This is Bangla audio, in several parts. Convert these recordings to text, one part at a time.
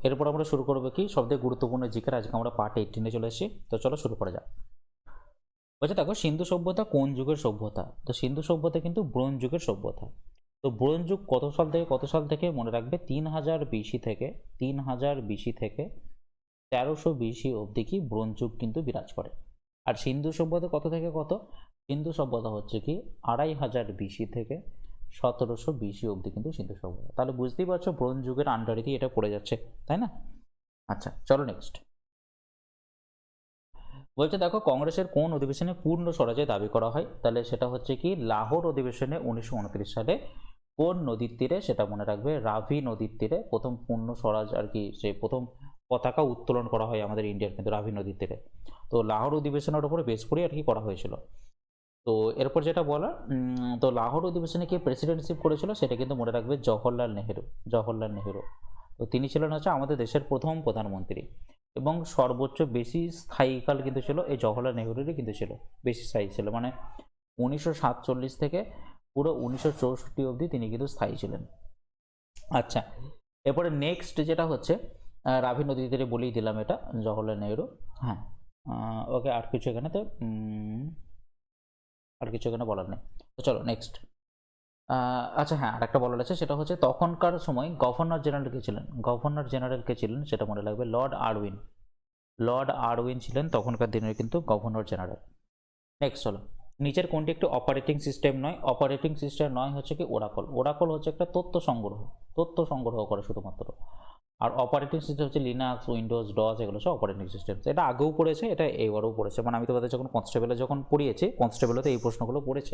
এরপর আমরা শুরু করবো কি সবথেকে গুরুত্বপূর্ণ জিকের। আজকে আমরা পার্ট 18 চলে এসেছি। তো চলো শুরু করা যাক। বলছে দেখো, সিন্ধু সভ্যতা কোন যুগের সভ্যতা? তো সিন্ধু সভ্যতা কিন্তু ব্রোঞ্জ যুগের সভ্যতা। তো ব্রোঞ্জ যুগ কত সাল থেকে মনে রাখবে, 3000 বিসি থেকে 1300 বিসি অবধি কি ব্রোঞ্জ যুগ কিন্তু বিরাজ করে। আর সিন্ধু সভ্যতা কত থেকে কত? সিন্ধু সভ্যতা হচ্ছে কি 2500 বিসি থেকে 1700 বিসি অবধি কিন্তু সিন্ধু সভ্যতা। তাহলে বুঝতেই পারছো ব্রোঞ্জ যুগের আন্ডারেই এটা পড়ে যাচ্ছে, তাই না? আচ্ছা চলো নেক্সট। বলছে দেখো, কংগ্রেসের কোন অধিবেশনে পূর্ণ স্বরাজের দাবি করা হয়? তাহলে সেটা হচ্ছে কি লাহোর অধিবেশনে 1929 সালে। কোন নদীর তীরে? সেটা মনে রাখবে, রাভি নদীর তীরে প্রথম পূর্ণ স্বরাজ আর কি, সে প্রথম পতাকা উত্তোলন করা হয় আমাদের ইন্ডিয়ার কিন্তু রাভি নদীর তীরে। তো লাহোর অধিবেশনের উপরে বেস করে আর কি করা হয়েছিল। তো এরপর যেটা বলা, তো লাহোর অধিবেশনে কে প্রেসিডেন্টশিপ করেছিল? সেটা কিন্তু মনে রাখবে জওহরলাল নেহেরু। তো তিনি ছিলেন হচ্ছে আমাদের দেশের প্রথম প্রধানমন্ত্রী, এবং সর্বোচ্চ বেশি স্থায়ীকাল কিন্তু ছিল এই জওহরলাল নেহেরুরই কিন্তু ছিল, বেশি স্থায়ী ছিল, মানে 1947 থেকে পুরো 1964 অবধি তিনি কিন্তু স্থায়ী ছিলেন। আচ্ছা, এরপরে নেক্সট যেটা হচ্ছে রাভি নদী তীরে বলেই দিলাম এটা জওহরলাল নেহেরু। হ্যাঁ, ওকে, আর কিছু এখানে বলার নেই। তো চলো নেক্সট। আচ্ছা হ্যাঁ, আরেকটা বলার আছে, সেটা হচ্ছে তখনকার সময় গভর্নর জেনারেল কে ছিলেন? সেটা মনে রাখবে লর্ড আরউইন ছিলেন তখনকার দিনের কিন্তু গভর্নর জেনারেল। নেক্সট চলো, নিচের কোনটি একটি অপারেটিং সিস্টেম নয়? অপারেটিং সিস্টেম নয় হচ্ছে কি ওরাকল হচ্ছে একটা তথ্য সংগ্রহ করে শুধুমাত্র। আর অপারেটিং সিস্টেম হচ্ছে লিনাক্স, উইন্ডোজ, ডস, এগুলো সব অপারেটিং সিস্টেম। এটা আগেও পড়েছে, এটা এবারেও পড়েছে, মানে আমি তোমাদের যখন কনস্টেবলে পড়িয়েছি, কনস্টেবলেতে এই প্রশ্নগুলো পড়েছে।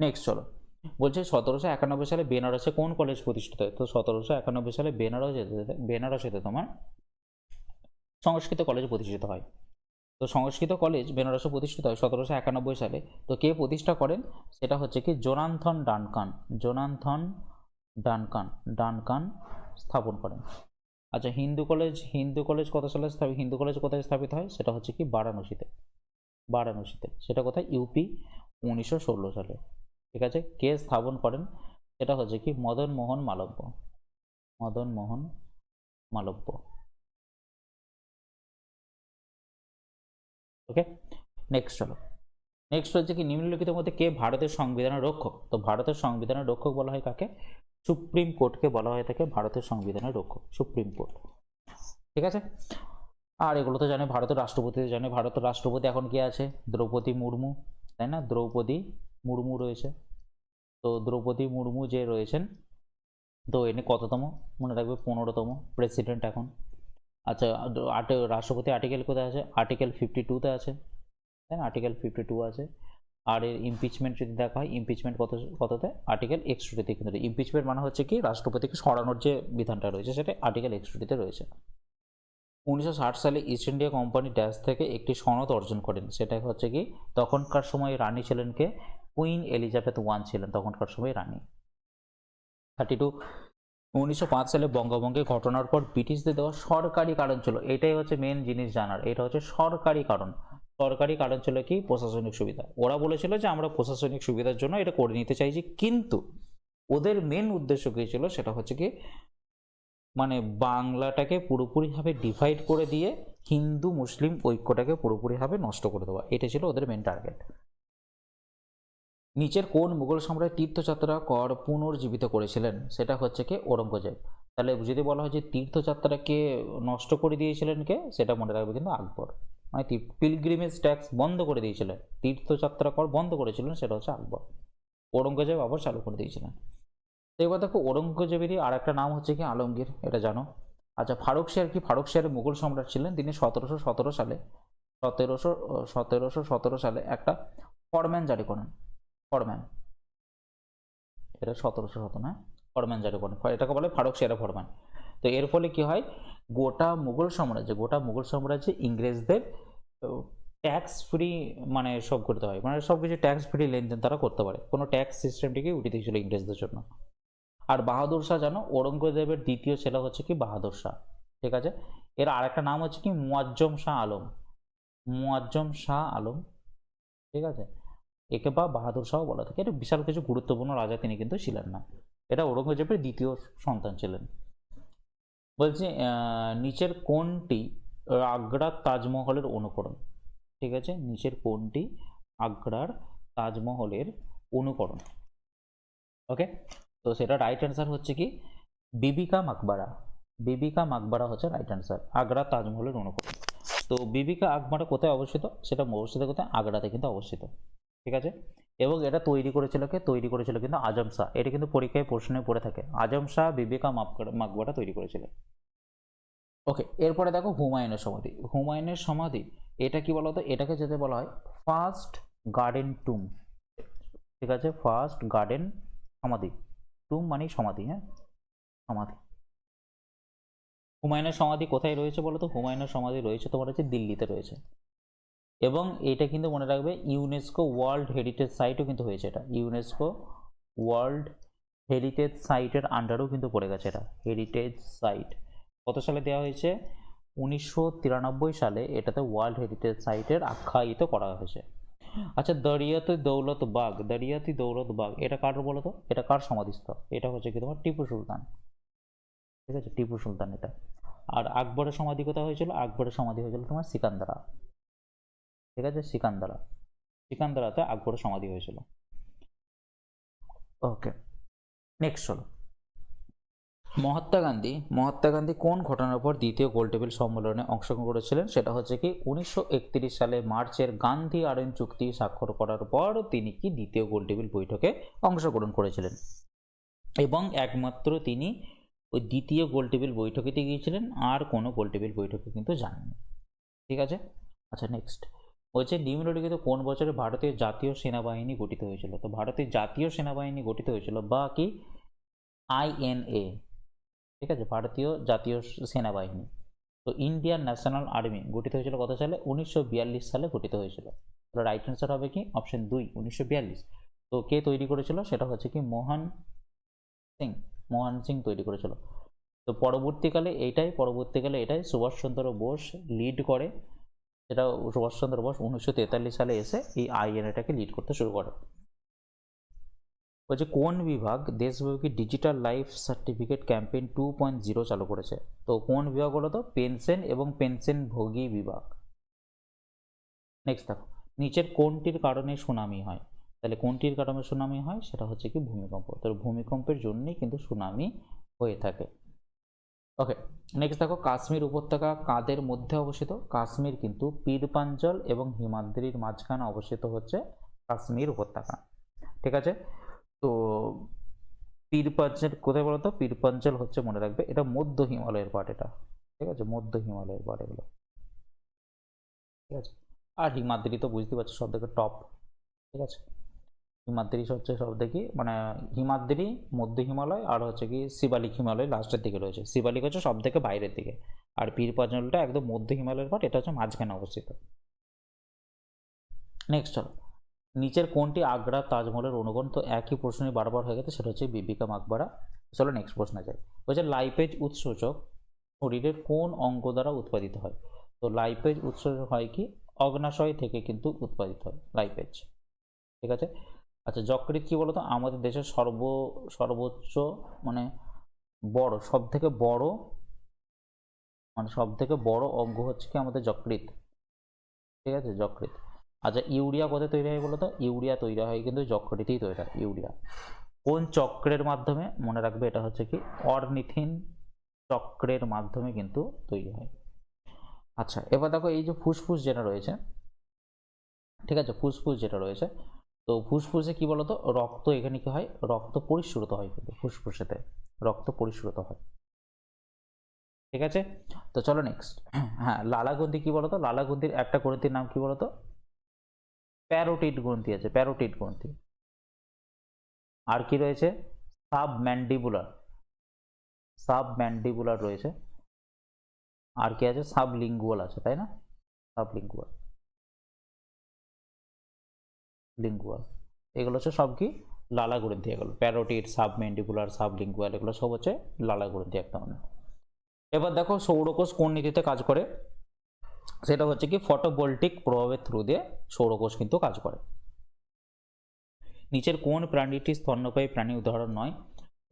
নেক্সট চলো, বলছে 1791 সালে বেনারসে কোন কলেজ প্রতিষ্ঠিত হয়? তো 1791 সালে বেনারসেতে তোমার সংস্কৃত কলেজ প্রতিষ্ঠিত হয়। তো সংস্কৃত কলেজ বেনারসে প্রতিষ্ঠিত হয় 1791 সালে। তো কে প্রতিষ্ঠা করেন? সেটা হচ্ছে কি জোনাথন ডানকান স্থাপন করেন। আচ্ছা, হিন্দু কলেজ কত সালে হিন্দু কলেজ কোথায় স্থাপিত হয়? সেটা হচ্ছে কি বারাণসীতে। সেটা কোথায়? ইউপি, 1916 সালে। ঠিক আছে, কে স্থাপন করেন? সেটা হচ্ছে কি মদন মোহন মালব্য। ওকে, নেক্সট চলো। নেক্সট হচ্ছে কি নিম্নলিখিতের মধ্যে কে ভারতের সংবিধানের রক্ষক? তো ভারতের সংবিধানের রক্ষক বলা হয় কাকে? সুপ্রিম কোর্টকে বলা হয়ে থাকে ভারতের সংবিধানের রক্ষক, সুপ্রিম কোর্ট। ঠিক আছে, আর এগুলো তো জানে, ভারতের রাষ্ট্রপতি এখন কি আছে? দ্রৌপদী মুর্মু, তাই না? দ্রৌপদী মুর্মু রয়েছে। তো দ্রৌপদী মুর্মু যে রয়েছেন, তো এনে কততম? মনে রাখবে 15তম প্রেসিডেন্ট এখন। আচ্ছা, রাষ্ট্রপতি আর্টিকেল কোথায় আছে? আর্টিকেল 52-তে আছে, তাই না? আর্টিকেল 52 আছে। আর এর ইমপিচমেন্ট যদি দেখা হয়, ইমপিচমেন্ট কততে? আর্টিকেল 61-তে। কিন্তু ইমপিচমেন্ট মানে হচ্ছে কি রাষ্ট্রপতিকে সরানোর যে বিধানটা রয়েছে, সেটা আর্টিকেল 61-তে রয়েছে। 1960 সালে ইস্ট ইন্ডিয়া কোম্পানি ড্যাশ থেকে একটি সনদ অর্জন করেন। সেটা হচ্ছে কি তখনকার সময় রানী ছিলেন কে? কুইন এলিজাবেথ ওয়ান ছিলেন তখনকার সময় রানী। 32, 1905 সালে বঙ্গভঙ্গের ঘটনার পর ব্রিটিশদের দেওয়া সরকারি কারণ ছিল, এটাই হচ্ছে মেন জিনিস জানার, এটা হচ্ছে সরকারি কারণ ছিল কি? প্রশাসনিক সুবিধা। ওরা বলেছিল যে আমরা প্রশাসনিক সুবিধার জন্য এটা করে নিতে চাইছি, কিন্তু ওদের মেন উদ্দেশ্য কি ছিল? সেটা হচ্ছে কি মানে বাংলাটাকে পুরোপুরিভাবে ডিভাইড করে দিয়ে হিন্দু মুসলিম ঐক্যটাকে পুরোপুরিভাবে নষ্ট করে দেওয়া, এটা ছিল ওদের মেন টার্গেট। নিচের কোন মুঘল সম্রাট তীর্থযাত্রা কর পুনর্জীবিত করেছিলেন? সেটা হচ্ছে কি ঔরঙ্গজেব। তাহলে যদি বলা হয় যে তীর্থযাত্রাকে নষ্ট করে দিয়েছিলেন কে? সেটা মনে রাখবে কিন্তু আকবর। মানে পিলগ্রিমেজ ট্যাক্স বন্ধ করে দিয়েছিলেন, তীর্থযাত্রা কর বন্ধ করেছিলেন, সেটা হচ্ছে আকবর। ঔরঙ্গজেব আবার চালু করে দিয়েছিলেন। তো এবার দেখো, ঔরঙ্গজেবেরই আর একটা নাম হচ্ছে কি আলমগীর, এটা জানো। আচ্ছা, ফারুক শেয়ার কি? ফারুক শেয়ারের মুঘল সম্রাট ছিলেন, তিনি 1717 সালে একটা ফরম্যান জারি করেন। ফরম্যান, এটা 1717, হ্যাঁ, ফরম্যান জারি করেন, এটাকে বলে ফারুক শেয়ারের ফরম্যান। তো এর ফলে কি হয়, গোটা মুঘল সাম্রাজ্যে ইংরেজদের ট্যাক্স ফ্রি মানে সব করতে হয়, মানে সব কিছু ট্যাক্স ফ্রি লেনদেন তারা করতে পারে, কোনো ট্যাক্স সিস্টেমটিকে উঠে দিয়েছিল ইংরেজদের জন্য। আর বাহাদুর শাহ জানো, ঔরঙ্গজেবের দ্বিতীয় ছেলে হচ্ছে কি বাহাদুর শাহ। ঠিক আছে, এর আরেকটা নাম হচ্ছে কি মুয়াজ্জম শাহ আলম। ঠিক আছে, একে বা বাহাদুর শাহ বলা থাকে। এটা বিশাল কিছু গুরুত্বপূর্ণ রাজা তিনি কিন্তু ছিলেন না, এটা ঔরঙ্গজেবের দ্বিতীয় সন্তান ছিলেন। বলছি নিচের কোনটি আগ্রার তাজমহলের অনুকরণ? ঠিক আছে, নিচের কোনটি আগ্রার তাজমহলের অনুকরণ? ওকে, তো সেটা রাইট অ্যান্সার হচ্ছে কি বিবিকা মাকবারা। বিবিকা মাকবারা হচ্ছে রাইট অ্যান্সার, আগ্রা তাজমহলের অনুকরণ। তো বিবিকা আকবরা কোথায় অবস্থিত? সেটা অবস্থিত কোথায়? আগ্রাতে কিন্তু অবস্থিত। ঠিক আছে, এবং এটা তৈরি করেছিল কে? তৈরি করেছিল কিন্তু আজম শাহ। এটা কিন্তু পরীক্ষায় প্রশ্নে পড়ে থাকে, আজম শাহ বিবিকা মাকবারা তৈরি করেছিলেন। ওকে, এরপরে দেখো হুমায়ুনের সমাধি। হুমায়ুনের সমাধি এটা কি বলতো? এটাকে যেতে বলা হয় ফার্স্ট গার্ডেন টুম। ঠিক আছে, ফার্স্ট গার্ডেন সমাধি। টুম মানে সমাধি, হ্যাঁ, সমাধি। হুমায়ুনের সমাধি কোথায় রয়েছে বলো তো? হুমায়ুনের সমাধি রয়েছে তোমার হচ্ছে দিল্লিতে রয়েছে, এবং এটা কিন্তু মনে রাখবে ইউনেস্কো ওয়ার্ল্ড হেরিটেজ সাইটও কিন্তু হয়েছে। এটা ইউনেস্কো ওয়ার্ল্ড হেরিটেজ সাইটের আন্ডারেও কিন্তু পড়ে গেছে এটা, হেরিটেজ সাইট। কত সালে দেওয়া হয়েছে? 1993 সালে এটাতে ওয়ার্ল্ড হেরিটেজ সাইটের আখ্যায়িত করা হয়েছে। আচ্ছা, দরিয়াতে দৌলত বাগ, দরিয়াতি দৌলত বাগ এটা কার বলো তো? এটা কার সমাধিস্থল? এটা হচ্ছে কি তোমার টিপু সুলতান। ঠিক আছে, টিপু সুলতান এটা। আর আকবরের সমাধি কোথায় হয়েছিল? আকবরের সমাধি হয়েছিল তোমার সিকান্দারা। ঠিক আছে, সিকান্দারা, সিকান্দারাতে আকবরের সমাধি হয়েছিল। ওকে, নেক্সট চলো। মহাত্মা গান্ধী কোন ঘটনার পর দ্বিতীয় গোলটেবিল সম্মেলনে অংশগ্রহণ করেছিলেন? সেটা হচ্ছে কি 1931 সালে মার্চের গান্ধী আরএন চুক্তি স্বাক্ষর করার পর তিনি কি দ্বিতীয় গোলটেবিল বৈঠকে অংশগ্রহণ করেছিলেন, এবং একমাত্র তিনি ওই দ্বিতীয় গোলটেবিল বৈঠকেতে গিয়েছিলেন, আর কোনো গোলটেবিল বৈঠকে কিন্তু যাননি। ঠিক আছে, আচ্ছা নেক্সট হচ্ছে নিম্নলিখিত কোন বছরে ভারতীয় জাতীয় সেনাবাহিনী গঠিত হয়েছিল? তো ভারতের জাতীয় সেনাবাহিনী গঠিত হয়েছিল বা কি আইএনএ। ঠিক আছে, ভারতীয় জাতীয় সেনাবাহিনী। তো ইন্ডিয়ান ন্যাশনাল আর্মি গঠিত হয়েছিল কত সালে? 1942 সালে গঠিত হয়েছিল। তাহলে রাইট অ্যান্সার হবে কি অপশন 2, 1942। তো কে তৈরি করেছিল? সেটা হচ্ছে কি মোহন সিং তৈরি করেছিল। তো পরবর্তীকালে এটাই সুভাষচন্দ্র বোস লিড করে। এটা সুভাষচন্দ্র বোস 1943 সালে এসে এই আইএনএটাকে লিড করতে শুরু করে। বলছে কোন বিভাগ দেশব্যাপী ডিজিটাল লাইফ সার্টিফিকেট ক্যাম্পেইন 2.0 চালু করেছে? তো কোন বিভাগ বলো তো? পেনশন এবং পেনশনভোগী বিভাগ। নেক্সট দেখো, নিচের কোনটির কারণে সুনামি হয়? তাহলে কোনটির কারণে সুনামি হয়? সেটা হচ্ছে কি ভূমিকম্প। তো ভূমিকম্পের জন্যই কিন্তু সুনামি হয়ে থাকে। ওকে, নেক্সট দেখো, কাশ্মীর উপত্যকা কাদের মধ্যে অবস্থিত? কাশ্মীর কিন্তু পীরপাঞ্জল এবং হিমাদ্রির মাঝখানে অবস্থিত হচ্ছে কাশ্মীর উপত্যকা। ঠিক আছে, তো পীরপাঞ্জল কোথায় বলতো? পীরপাঞ্জল হচ্ছে মনে রাখবে এটা মধ্য হিমালয়ের পার্ট এটা। ঠিক আছে, মধ্য হিমালয়ের পার্ট এগুলো। ঠিক আছে, আর হিমাদ্রি তো বুঝতে পারছো সব থেকে টপ। ঠিক আছে, হিমাদ্রি হচ্ছে সব থেকে মানে হিমাদ্রি মধ্য হিমালয়, আর হচ্ছে কি শিবালিক হিমালয় লাস্টের দিকে রয়েছে। শিবালিক হচ্ছে সব থেকে বাইরের দিকে, আর পীরপাঞ্জলটা একদম মধ্য হিমালয়ের পার্ট, এটা হচ্ছে মাঝখানে অবস্থিত। নেক্সট চলো, নিচের কোনটি আগ্রা তাজমহলের অনুকরণ? তো একই প্রশ্নই বারবার হয়ে গেছে, সেটা হচ্ছে বিবিকা মাকবারা। চলো নেক্সট প্রশ্নে যাই। বলছে লাইপেজ উৎসেচক শরীরের কোন অঙ্গ দ্বারা উৎপাদিত হয়? তো লাইপেজ উৎসেচক হয় কি অগ্নাশয় থেকে কিন্তু উৎপাদিত হয় লাইপেজ। ঠিক আছে, আচ্ছা যকৃৎ কি বলতো? আমাদের দেশের সর্বোচ্চ মানে বড় সব থেকে বড় অঙ্গ হচ্ছে কি আমাদের যকৃৎ। ঠিক আছে, যকৃৎ। আচ্ছা ইউরিয়া কোথায় তৈরি হয় বলতো? ইউরিয়া তৈরি হয় কিন্তু যকৃতেই তৈরি হয় ইউরিয়া। কোন চক্রের মাধ্যমে? মনে রাখবে এটা হচ্ছে কি অর্নিথিন চক্রের মাধ্যমে কিন্তু তৈরি হয়। আচ্ছা এবার দেখো এই যে ফুসফুস যেটা রয়েছে, ঠিক আছে, ফুসফুস যেটা রয়েছে, তো ফুসফুসে কি বলতো? রক্ত এখানে কি হয়? রক্ত পরিশ্রুত হয় কিন্তু ফুসফুসেতে রক্ত পরিশ্রুত হয়। ঠিক আছে, তো চলো নেক্সট। হ্যাঁ, লালাগ্রন্থি কি বলতো? লালাগ্রন্থির একটা গ্রন্থির নাম কি বলতো? প্যারোটিড গ্রন্থি আছে, প্যারোটিড গ্রন্থি। আর কি রয়েছে? সাবম্যান্ডিবুলার রয়েছে। আর কি আছে? সাবলিঙ্গুয়াল আছে, তাই না? সাবলিঙ্গুয়াল, লিঙ্গুয়াল, এগুলো হচ্ছে সব কি লালা গ্রন্থি। এগুলো প্যারোটিড, সাবম্যান্ডিবুলার, সাবলিঙ্গুয়াল এগুলো সব হচ্ছে লালা গ্রন্থি একদম। এবার দেখো সৌরকোষ কোন নীতিতে কাজ করে? সেটা হচ্ছে কি ফটোভোল্টিক প্রভাবের থ্রু দিয়ে সৌরকোষ কিন্তু কাজ করে। নিচের কোন প্রাণীটি স্তন্যপায়ী প্রাণী উদাহরণ নয়?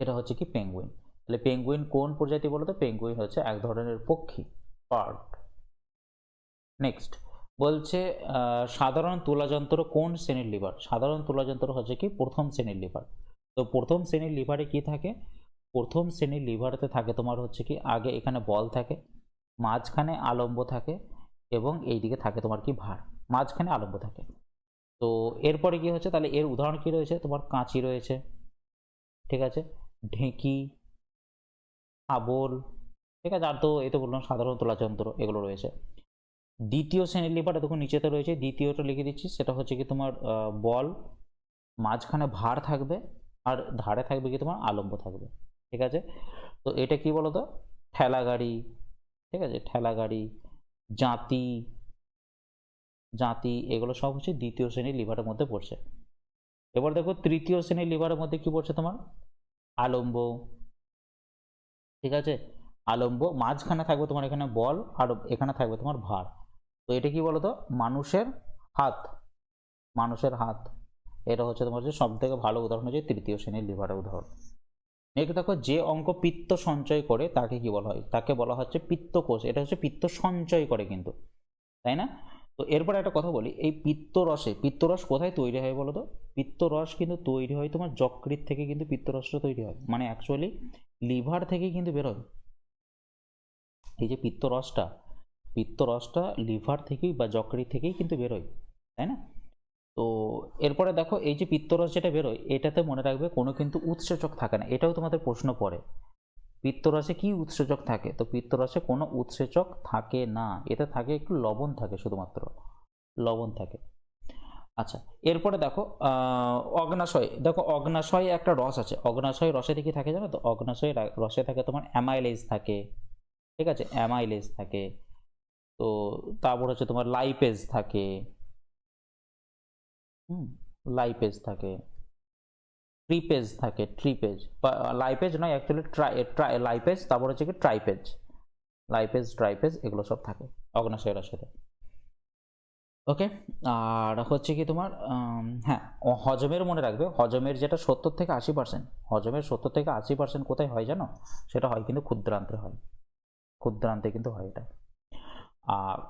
এটা হচ্ছে কি পেঙ্গুইন। তাহলে পেঙ্গুইন কোন প্রজাতি বলো তো? পেঙ্গুইন হচ্ছে এক ধরনের পক্ষী, বার্ড। নেক্সট বলছে সাধারণ তুলাযন্ত্র কোন শ্রেণীর লিভার? সাধারণ তুলাযন্ত্র হচ্ছে কি প্রথম শ্রেণীর লিভার। তো প্রথম শ্রেণীর লিভারে কি থাকে? প্রথম শ্রেণীর লিভারেতে থাকে তোমার হচ্ছে কি আগে এখানে বল থাকে, মাঝখানে আলম্ব থাকে এবং এইদিকে থাকে তোমার কি ভার, মাঝখানে আলম্ব থাকে। তো এরপরে কি হচ্ছে, তাহলে এর উদাহরণ কি রয়েছে? তোমার কাঁচি রয়েছে, ঠিক আছে, ঢেঁকি, শাবল, ঠিক আছে, আর তো এই তো বললাম সাধারণ তুলাযন্ত্র এগুলো রয়েছে। দ্বিতীয় শ্রেণীর লিভারটা দেখুন নিচেতে রয়েছে, দ্বিতীয়টা লিখে দিচ্ছি, সেটা হচ্ছে কি তোমার বল, মাঝখানে ভার থাকবে আর ধারে থাকবে কি তোমার আলম্ব থাকবে, ঠিক আছে। তো এটা কি বলতো? ঠেলা গাড়ি, ঠিক আছে, ঠেলা গাড়ি, জাঁতি, জাঁতি এগুলো সব হচ্ছে দ্বিতীয় শ্রেণীর লিভারের মধ্যে পড়ছে। এবার দেখো তৃতীয় শ্রেণীর লিভারের মধ্যে কি পড়ছে তোমার? আলম্ব, ঠিক আছে, আলম্ব, মাঝখানে থাকবে তোমার এখানে বল আর এখানে থাকবে তোমার ভার। তো এটা কি বলতো? মানুষের হাত, মানুষের হাত। এটা হচ্ছে তোমার যে সব থেকে ভালো উদাহরণ হচ্ছে তৃতীয় শ্রেণীর লিভারের উদাহরণ। নেক্সট দেখো যে অঙ্ক পিত্ত সঞ্চয় করে তাকে কি বলা হয়? তাকে বলা হচ্ছে পিত্তকোষ। এটা হচ্ছে পিত্ত সঞ্চয় করে কিন্তু, তাই না? তো এরপর একটা কথা বলি, এই পিত্তরসে, পিত্তরস কোথায় তৈরি হয় বলো তো? পিত্তরস কিন্তু তৈরি হয় তোমার যকৃৎ থেকে, কিন্তু পিত্তরসটা তৈরি হয়, মানে অ্যাকচুয়ালি লিভার থেকে কিন্তু বেরোয়। এই যে পিত্তরসটা, পিত্তরসটা লিভার থেকেই বা যকৃৎ থেকেই কিন্তু বেরোয়, তাই না? তো এরপরে দেখো এই যে পিত্তরস যেটা বেরোয় এটাতে মনে রাখবে কোনো কিন্তু উৎসেচক থাকে না, এটাও তোমাদের প্রশ্ন পড়ে। পিত্তরসে কি উৎসেচক থাকে? তো পিত্তরসে কোনো উৎসেচক থাকে না, এতে থাকে একটু লবণ থাকে, শুধুমাত্র লবণ থাকে। আচ্ছা, এরপরে দেখো অগ্নাশয়, দেখো অগ্নাশয়ে একটা রস আছে, অগ্নাশয় রসে কি থাকে জানো তো? অগ্নাশয় রসে থাকে তোমার অ্যামাইলেজ থাকে, ঠিক আছে, অ্যামাইলেজ থাকে। তো তারপর হচ্ছে তোমার লাইপেজ থাকে, লাইপেজ থাকে, ট্রিপেজ থাকে, ট্রিপেজ বা লাইপেজ নয় অ্যাকচুয়ালি লাইপেজ, তারপর হচ্ছে কি ট্রাইপেজ, লাইপেজ ট্রাইপেজ এগুলো সব থাকে অগ্নাশয় রসেতে। ওকে, আর হচ্ছে কি তোমার হ্যাঁ, হজমের মনে রাখবে, হজমের যেটা 70 থেকে 80%, হজমের 70 থেকে 80% কোথায় হয় জানো? সেটা হয় কিন্তু ক্ষুদ্রান্তে হয়, ক্ষুদ্রান্তে কিন্তু হয় এটা,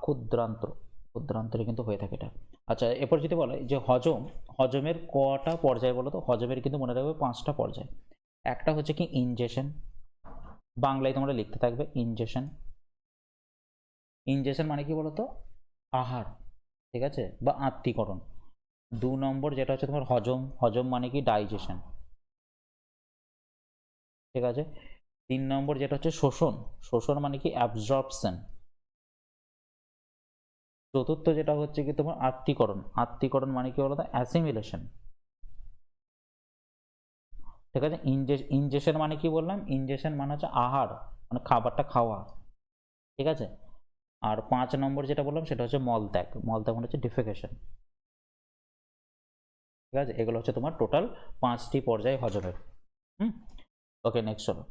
ক্ষুদ্রান্ত, ক্ষুদ্রান্তরে কিন্তু হয়ে থাকে এটা। আচ্ছা, এরপর যদি বলে যে হজম, হজমের কটা পর্যায় বলো তো? হজমের কিন্তু মনে রাখবে 5টা পর্যায়। একটা হচ্ছে কি ইনজেশন, বাংলায় তোমরা লিখতে থাকবে ইনজেশন। ইনজেশন মানে কি বলতো? আহার, ঠিক আছে, বা আত্তীকরণ। 2 নম্বর যেটা হচ্ছে তোমার হজম, হজম মানে কি ডাইজেশন, ঠিক আছে। 3 নম্বর যেটা হচ্ছে শোষণ, শোষণ মানে কি অ্যাবজর্পশন। চতুর্থ যেটা হচ্ছে কি তোমার আত্তীকরণ, আত্তীকরণ মানে কি বলতো? অ্যাসিমিলেশন, ঠিক আছে। ইনজেকশন মানে কি বললাম? ইনজেকশন মানে হচ্ছে আহার, মানে খাবারটা খাওয়া, ঠিক আছে। আর 5 নম্বর যেটা বললাম সেটা হচ্ছে মলত্যাগ, মলত্যাগ মানে হচ্ছে ডিফেকেশন, ঠিক আছে। এগুলো হচ্ছে তোমার টোটাল 5টি পর্যায় হজমের। ওকে, নেক্সট চলো।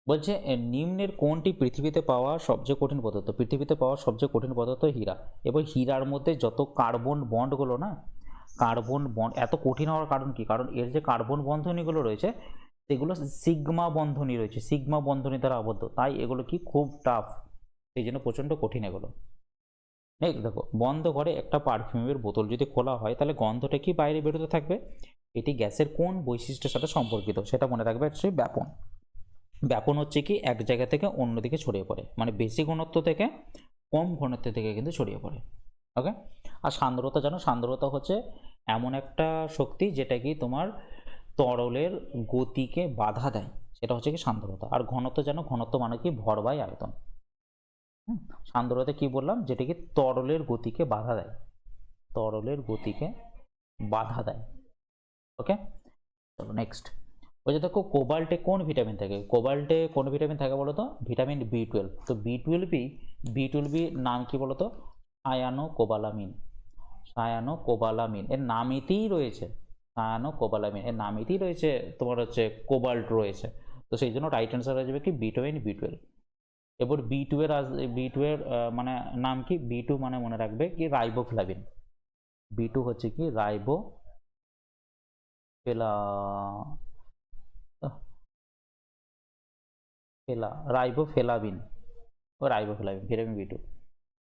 বলছে নিম্নের কোনটি পৃথিবীতে পাওয়া সবচেয়ে কঠিন পদার্থ? পৃথিবীতে পাওয়া সবচেয়ে কঠিন পদার্থ হীরা। এবং হীরার মধ্যে যত কার্বন বন্ডগুলো না, কার্বন বন্ড এত কঠিন হওয়ার কারণ কি? কারণ এর যে কার্বন বন্ধনীগুলো রয়েছে সেগুলো সিগমা বন্ধনী রয়েছে, সিগমা বন্ধনী দ্বারা আবদ্ধ, তাই এগুলো কি খুব টাফ, সেই জন্য প্রচণ্ড কঠিন এগুলো। নেক্সট দেখো, বন্ধ ঘরে একটা পারফিউমের বোতল যদি খোলা হয় তাহলে গন্ধটা কি বাইরে বেরোতে থাকবে? এটি গ্যাসের কোন বৈশিষ্ট্যের সাথে সম্পর্কিত? সেটা মনে রাখবে, হচ্ছে ব্যাপন। ব্যাপন হচ্ছে কি এক জায়গা থেকে অন্যদিকে ছড়িয়ে পড়ে, মানে বেশি ঘনত্ব থেকে কম ঘনত্ব থেকে কিন্তু ছড়িয়ে পড়ে। ওকে, আর সান্দ্রতা জানো? সান্দ্রতা হচ্ছে এমন একটা শক্তি যেটা কি তোমার তরলের গতিকে বাধা দেয়, সেটা হচ্ছে কি সান্দ্রতা। আর ঘনত্ব জানো? ঘনত্ব মানে কি ভর বাই আয়তন। সান্দ্রতা কি বললাম? যেটা কি তরলের গতিকে বাধা দেয়, তরলের গতিকে বাধা দেয়। ওকে, চলো নেক্সট। ওই যে দেখো কোবাল্টে কোন ভিটামিন থাকে? কোবাল্টে কোন ভিটামিন থাকে বলো তো? Vitamin B 12। তো বি টুয়েলভি নাম কি বলো তো? সায়ানো কোবালামিন, সায়ানো কোবালামিন এর নামেতেই রয়েছে, সায়ানো কোবালামিন এর নামেতেই রয়েছে তোমার হচ্ছে কোবাল্ট রয়েছে। তো সেই জন্য রাইট অ্যান্সার হয়ে যাবে কি বি12। এবার বি টু এর মানে নাম কি? বি2 মানে মনে রাখবে কি রাইবোফ্লাভিন, বি2 হচ্ছে কি রাইবোফ্লা রাইবোফ্লাভিন, ও রাইবোফ্লাভিন, ভিটামিন বি টু।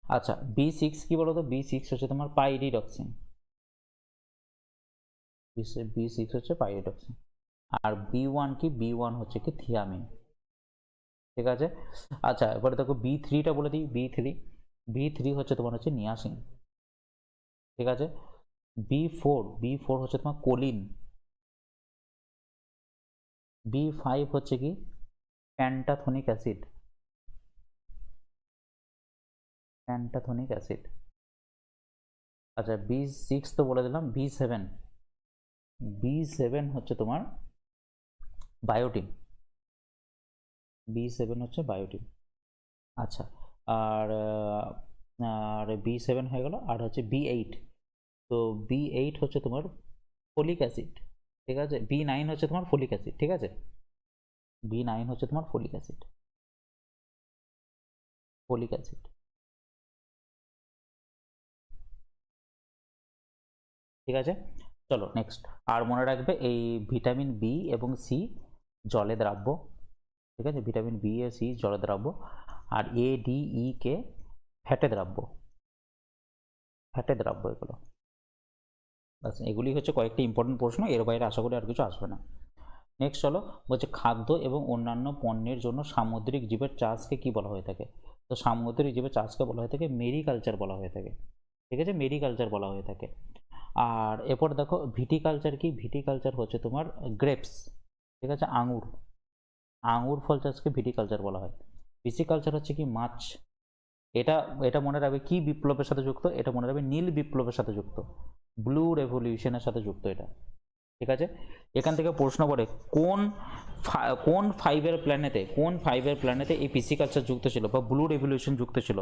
আচ্ছা B6 কি বলো তো, B6 হচ্ছে তোমার পাইরিডক্সিন, B6 হচ্ছে পাইরিডক্সিন। আর B1 কি, B1 হচ্ছে কি থিয়ামিন, ঠিক আছে। আচ্ছা এবারে দেখো B3টা বলে দিই, B3 হচ্ছে তোমার হচ্ছে নিয়াসিন, ঠিক আছে। B4 হচ্ছে তোমার কোলিন, B5 হচ্ছে কি প্যান্টাথনিক অ্যাসিড, আচ্ছা B6 তো বলে দিলাম। B7 হচ্ছে তোমার বায়োটিন, B7 হচ্ছে বায়োটিন। আচ্ছা আর B7 হয়ে গেল। আর হচ্ছে B8, তো B8 হচ্ছে তোমার ফলিক অ্যাসিড, ঠিক আছে। B9 হচ্ছে তোমার ফলিক অ্যাসিড, ঠিক আছে। B9 হচ্ছে তোমার ফলিক অ্যাসিড, ঠিক আছে। চলো নেক্সট। আর মনে রাখবে এই ভিটামিন বি এবং সি জলে দ্রাব্য, ঠিক আছে। ভিটামিন বি এ সি জলে দ্রাব্য, আর এ ডি ই কে ফ্যাটে দ্রাব্য, এগুলো বাস। এগুলি হচ্ছে কয়েকটি ইম্পর্টেন্ট প্রশ্ন, এর বাইরে আশা করি আর কিছু আসবে না। নেক্সট চলো, বলছে খাদ্য এবং অন্যান্য পণ্যের জন্য সামুদ্রিক জীবের চাষকে কি বলা হয়ে থাকে। তো সামুদ্রিক জীবের চাষকে বলা হয়ে থাকে মেরিকালচার বলা হয়ে থাকে, ঠিক আছে, মেরিকালচার বলা হয়ে থাকে। আর এরপর দেখো ভিটিকালচার কি, ভিটিকালচার হচ্ছে তোমার গ্রেপস, ঠিক আছে, আঙুর ফল চাষকে ভিটিকালচার বলা হয়। পিসিকালচার হচ্ছে কি মাছ, এটা এটা মনে রাখবে কি বিপ্লবের সাথে যুক্ত, এটা মনে রাখবে নীল বিপ্লবের সাথে যুক্ত, ব্লু রেভলিউশনের সাথে যুক্ত এটা, ঠিক আছে। এখান থেকে প্রশ্ন করে কোন ফাইভের প্ল্যানেতে এই পিসিকালচার যুক্ত ছিল বা ব্লু রেভলিউশন যুক্ত ছিল,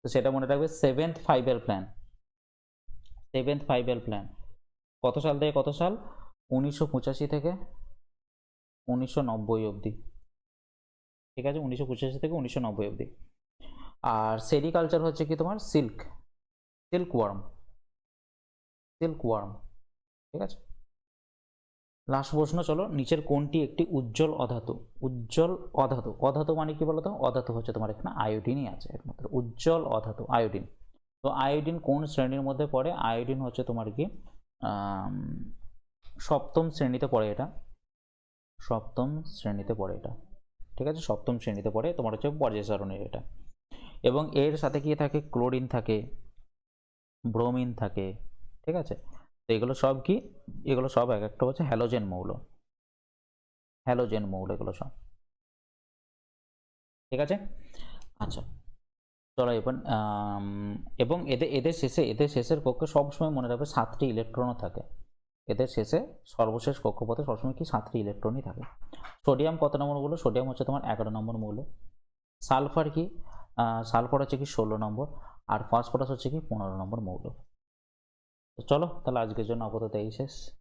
তো সেটা মনে রাখবে সেভেন্থ ফাইভের প্ল্যান। কত সাল থেকে কত সাল, 1985 থেকে 1990 অবধি, ঠিক আছে, 1985 থেকে 1990 অবধি। আর সেরিকালচার হচ্ছে কি তোমার সিল্কওয়ার্ম, ঠিক আছে। লাস্ট প্রশ্ন, চলো, নিচের কোনটি একটি উজ্জ্বল অধাতু মানে কি বলতো, অধাতু হচ্ছে তোমার এখানে আয়োডিনই আছে একমাত্র, উজ্জ্বল অধাতু আয়োডিন। তো আয়োডিন কোন শ্রেণীর মধ্যে পড়ে, আয়োডিন হচ্ছে তোমার কি সপ্তম শ্রেণীতে পড়ে এটা, ঠিক আছে, সপ্তম শ্রেণীতে পড়ে তোমার হচ্ছে পর্যায় সারণীর এটা। এবং এর সাথে কি থাকে, ক্লোরিন থাকে, ব্রোমিন থাকে, ঠিক আছে। তো এগুলো সব এক একটা হচ্ছে হ্যালোজেন মৌল, এগুলো সব, ঠিক আছে। আচ্ছা চলো এবার এবং এদের শেষের কক্ষে সবসময় মনে রাখবে 7টি ইলেকট্রনও থাকে, এদের শেষে সর্বশেষ কক্ষপথে সবসময় কি 7টি ইলেকট্রনই থাকে। সোডিয়াম কত নম্বর মৌল, সোডিয়াম হচ্ছে তোমার 11 নম্বর মৌল। সালফার কি, সালফার হচ্ছে কি 16 নম্বর, আর ফসফরাস হচ্ছে কি 15 নম্বর মৌল। তো চলো তাহলে আজকের জন্য আপাতত এই শেষ।